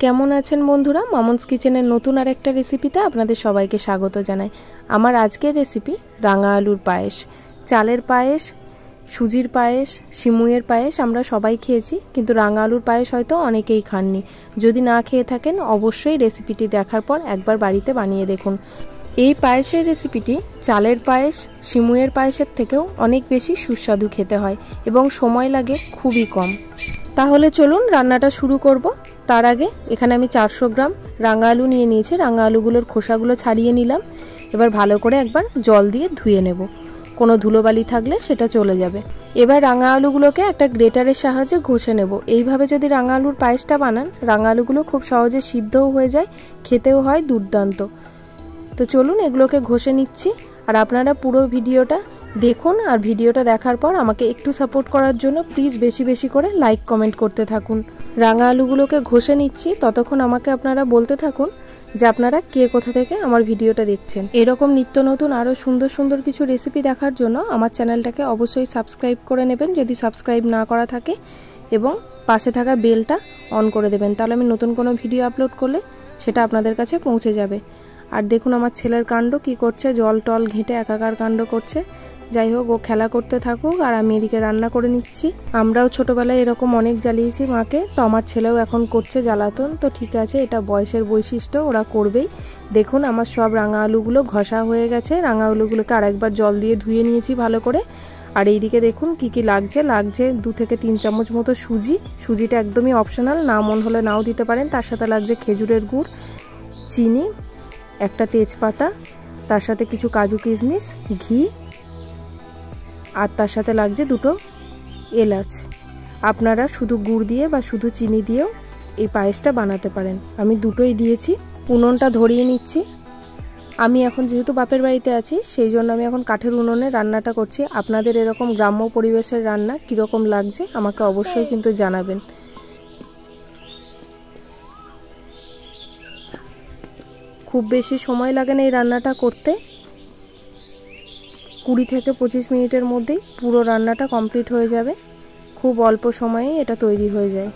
কেমন আছেন বন্ধুরা? মামনস কিচেনের নতুন আরেকটা রেসিপিতে আপনাদের সবাইকে স্বাগত জানাই। আমার আজকের রেসিপি রাঙা আলুর পায়েস। চালের পায়েস, সুজির পায়েস, সিমুইয়ের পায়েস আমরা সবাই খেয়েছি, কিন্তু রাঙা আলুর পায়েস হয়তো অনেকেই খাননি। যদি না খেয়ে থাকেন অবশ্যই রেসিপিটি দেখার পর একবার বাড়িতে বানিয়ে দেখুন। এই পায়েসের রেসিপিটি চালের পায়েস, সিমুইয়ের পায়েসের থেকেও অনেক বেশি সুস্বাদু খেতে হয় এবং সময় লাগে খুবই কম। তাহলে চলুন রান্নাটা শুরু করব। তার আগে এখানে আমি 400 গ্রাম রাঙা আলু নিয়ে নিয়েছি। রাঙা আলুগুলোর খোসাগুলো ছাড়িয়ে নিলাম। এবার ভালো করে একবার জল দিয়ে ধুয়ে নেব, কোনো ধুলোবালি থাকলে সেটা চলে যাবে। এবার রাঙা আলুগুলোকে একটা গ্রেটারের সাহায্যে ঘষে নেব। এইভাবে যদি রাঙা আলুর পায়েসটা বানান, রাঙা আলুগুলো খুব সহজে সিদ্ধও হয়ে যায়, খেতেও হয় দুর্দান্ত। তো চলুন এগুলোকে ঘষে নিচ্ছি। আর আপনারা পুরো ভিডিওটা দেখুন, আর ভিডিওটা দেখার পর আমাকে একটু সাপোর্ট করার জন্য প্লিজ বেশি বেশি করে লাইক কমেন্ট করতে থাকুন। রাঙা আলুগুলোকে ঘষে নিচ্ছি, ততক্ষণ আমাকে আপনারা বলতে থাকুন যে আপনারা কে কোথা থেকে আমার ভিডিওটা দেখছেন। এরকম নিত্য নতুন আরও সুন্দর সুন্দর কিছু রেসিপি দেখার জন্য আমার চ্যানেলটাকে অবশ্যই সাবস্ক্রাইব করে নেবেন যদি সাবস্ক্রাইব না করা থাকে, এবং পাশে থাকা বেলটা অন করে দেবেন, তাহলে আমি নতুন কোনো ভিডিও আপলোড করলে সেটা আপনাদের কাছে পৌঁছে যাবে। আর দেখুন আমার ছেলের কাণ্ড কি করছে, জল টল ঘেঁটে একাকার কাণ্ড করছে। যাই হোক, ও খেলা করতে থাকুক আর আমি এদিকে রান্না করে নিচ্ছি। আমরাও ছোটবেলায় এরকম অনেক জ্বালিয়েছি মাকে, তো আমার ছেলেও এখন করছে জ্বালাতন। তো ঠিক আছে, এটা বয়সের বৈশিষ্ট্য, ওরা করবেই। দেখুন আমার সব রাঙা আলুগুলো ঘষা হয়ে গেছে। রাঙা আলুগুলোকে আরেকবার জল দিয়ে ধুয়ে নিয়েছি ভালো করে। আর এইদিকে দেখুন কি কি লাগছে 2 থেকে 3 চামচ মতো সুজি। সুজিটা একদমই অপশনাল, না মন হলে নাও দিতে পারেন। তার সাথে লাগছে খেজুরের গুড়, চিনি, একটা তেজপাতা, তার সাথে কিছু কাজু কিশমিশ, ঘি, আর তার সাথে লাগছে 2টো এলাচ। আপনারা শুধু গুড় দিয়ে বা শুধু চিনি দিয়েও এই পায়েসটা বানাতে পারেন। আমি দুটোই দিয়েছি। উনুনটা ধরিয়ে নিচ্ছি। আমি এখন যেহেতু বাপের বাড়িতে আছি, সেই জন্য আমি এখন কাঠের উনুনে রান্নাটা করছি। আপনাদের এরকম গ্রাম্য পরিবেশের রান্না কীরকম লাগছে আমাকে অবশ্যই কিন্তু জানাবেন। খুব বেশি সময় লাগে না এই রান্নাটা করতে, 20 থেকে 25 মিনিটের মধ্যেই পুরো রান্নাটা কমপ্লিট হয়ে যাবে। খুব অল্প সময়ে এটা তৈরি হয়ে যায়।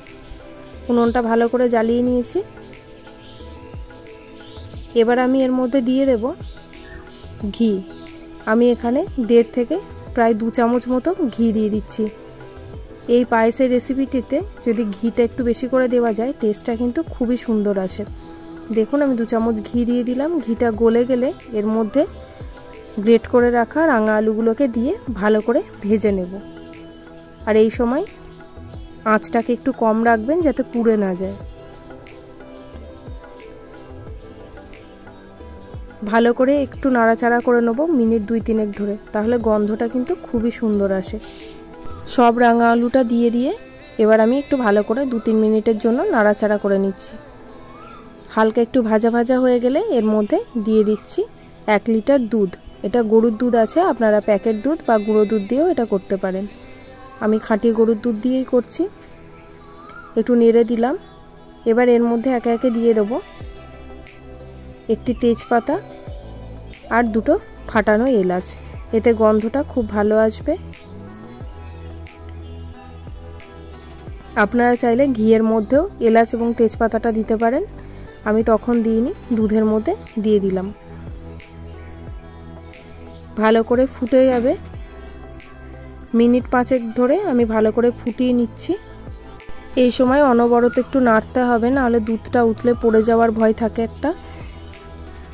উনুনটা ভালো করে জ্বালিয়ে নিয়েছি। এবার আমি এর মধ্যে দিয়ে দেব ঘি। আমি এখানে 1.5 থেকে প্রায় 2 চামচ মতো ঘি দিয়ে দিচ্ছি। এই পায়েসের রেসিপিটিতে যদি ঘিটা একটু বেশি করে দেওয়া যায়, টেস্টটা কিন্তু খুবই সুন্দর আসে। দেখুন আমি 2 চামচ ঘি দিয়ে দিলাম। ঘিটা গলে গেলে এর মধ্যে গ্রেট করে রাখা রাঙা আলুগুলোকে দিয়ে ভালো করে ভেজে নেব। আর এই সময় আঁচটাকে একটু কম রাখবেন যাতে পুড়ে না যায়। ভালো করে একটু নাড়াচাড়া করে নেব মিনিট 2-3 ধরে, তাহলে গন্ধটা কিন্তু খুবই সুন্দর আসে। সব রাঙা আলুটা দিয়ে এবার আমি একটু ভালো করে 2-3 মিনিটের জন্য নাড়াচাড়া করে নিচ্ছি। হালকা একটু ভাজা ভাজা হয়ে গেলে এর মধ্যে দিয়ে দিচ্ছি 1 লিটার দুধ। এটা গরুর দুধ আছে, আপনারা প্যাকেট দুধ বা গুঁড়ো দুধ দিয়েও এটা করতে পারেন। আমি খাঁটি গরুর দুধ দিয়েই করছি। একটু নেড়ে দিলাম। এবার এর মধ্যে একে একে দিয়ে দেব একটি তেজপাতা আর 2টো ফাটানো এলাচ। এতে গন্ধটা খুব ভালো আসবে। আপনারা চাইলে ঘিয়ের মধ্যেও এলাচ এবং তেজপাতাটা দিতে পারেন, আমি তখন দিইনি, দুধের মধ্যে দিয়ে দিলাম। ভালো করে ফুটে যাবে। মিনিট 5 ধরে আমি ভালো করে ফুটিয়ে নিচ্ছি। এই সময় অনবরত একটু নাড়তে হবে, নাহলে দুধটা উতলে পড়ে যাওয়ার ভয় থাকে একটা।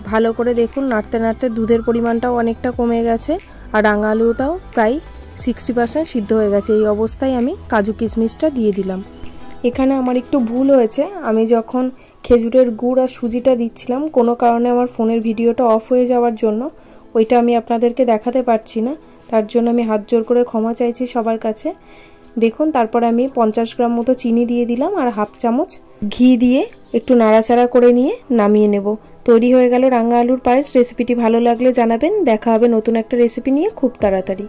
ভালো করে দেখুন নাড়তে নাড়তে দুধের পরিমাণটাও অনেকটা কমে গেছে, আর রাঙা আলুটাও প্রায় 60% সিদ্ধ হয়ে গেছে। এই অবস্থায় আমি কাজু কিশমিশটা দিয়ে দিলাম। এখানে আমার একটু ভুল হয়েছে, আমি যখন খেজুরের গুড় আর সুজিটা দিচ্ছিলাম, কোনো কারণে আমার ফোনের ভিডিওটা অফ হয়ে যাওয়ার জন্য ওইটা আমি আপনাদেরকে দেখাতে পারছি না। তার জন্য আমি হাত জোর করে ক্ষমা চাইছি সবার কাছে। দেখুন তারপর আমি 50 গ্রাম মতো চিনি দিয়ে দিলাম আর 1/2 চামচ ঘি দিয়ে একটু নাড়াচাড়া করে নিয়ে নামিয়ে নেব। তৈরি হয়ে গেল রাঙা আলুর পায়েস। রেসিপিটি ভালো লাগলে জানাবেন। দেখা হবে নতুন একটা রেসিপি নিয়ে খুব তাড়াতাড়ি।